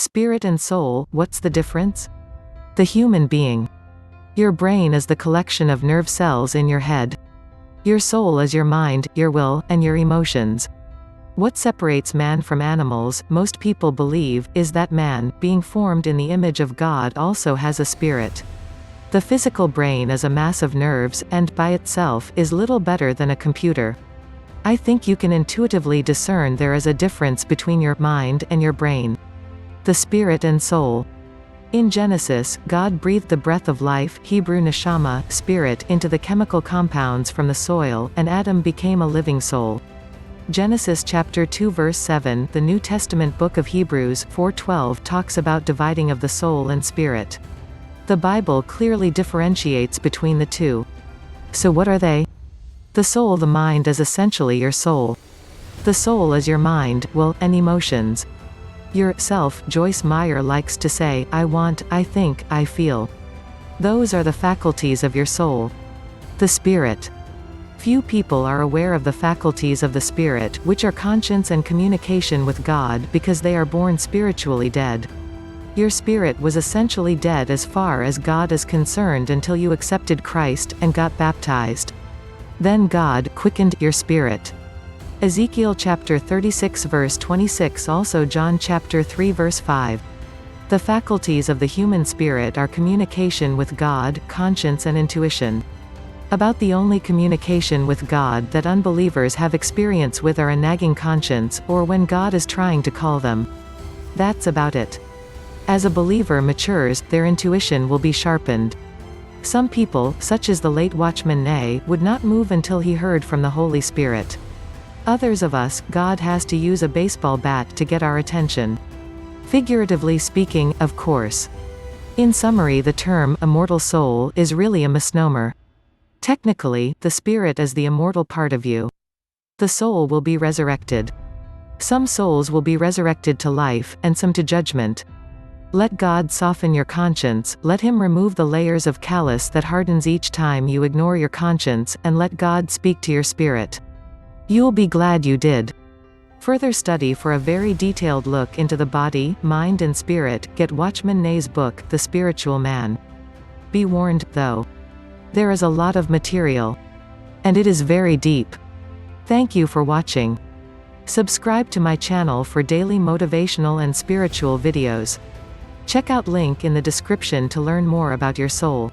Spirit and soul, what's the difference? The human being. Your brain is the collection of nerve cells in your head. Your soul is your mind, your will, and your emotions. What separates man from animals, most people believe, is that man, being formed in the image of God, also has a spirit. The physical brain is a mass of nerves, and, by itself, is little better than a computer. I think you can intuitively discern there is a difference between your mind and your brain. The spirit and soul. In Genesis, God breathed the breath of life, Hebrew neshama, spirit, into the chemical compounds from the soil, and Adam became a living soul. Genesis chapter 2 verse 7. The New Testament book of Hebrews 4:12 talks about dividing of the soul and spirit. The Bible clearly differentiates between the two. So what are they? The soul, the mind, is essentially your soul. The soul is your mind, will, and emotions. Your self, Joyce Meyer likes to say, I want, I think, I feel. Those are the faculties of your soul. The spirit. Few people are aware of the faculties of the spirit, which are conscience and communication with God, because they are born spiritually dead. Your spirit was essentially dead as far as God is concerned until you accepted Christ, and got baptized. Then God quickened your spirit. Ezekiel chapter 36 verse 26, also John chapter 3 verse 5. The faculties of the human spirit are communication with God, conscience and intuition. About the only communication with God that unbelievers have experience with are a nagging conscience, or when God is trying to call them. That's about it. As a believer matures, their intuition will be sharpened. Some people, such as the late Watchman Nee, would not move until he heard from the Holy Spirit. Others of us, God has to use a baseball bat to get our attention. Figuratively speaking, of course. In summary, the term, immortal soul, is really a misnomer. Technically, the spirit is the immortal part of you. The soul will be resurrected. Some souls will be resurrected to life, and some to judgment. Let God soften your conscience, let Him remove the layers of callus that hardens each time you ignore your conscience, and let God speak to your spirit. You'll be glad you did. Further study for a very detailed look into the body, mind and spirit, get Watchman Nee's book, The Spiritual Man. Be warned, though. There is a lot of material. And it is very deep. Thank you for watching. Subscribe to my channel for daily motivational and spiritual videos. Check out link in the description to learn more about your soul.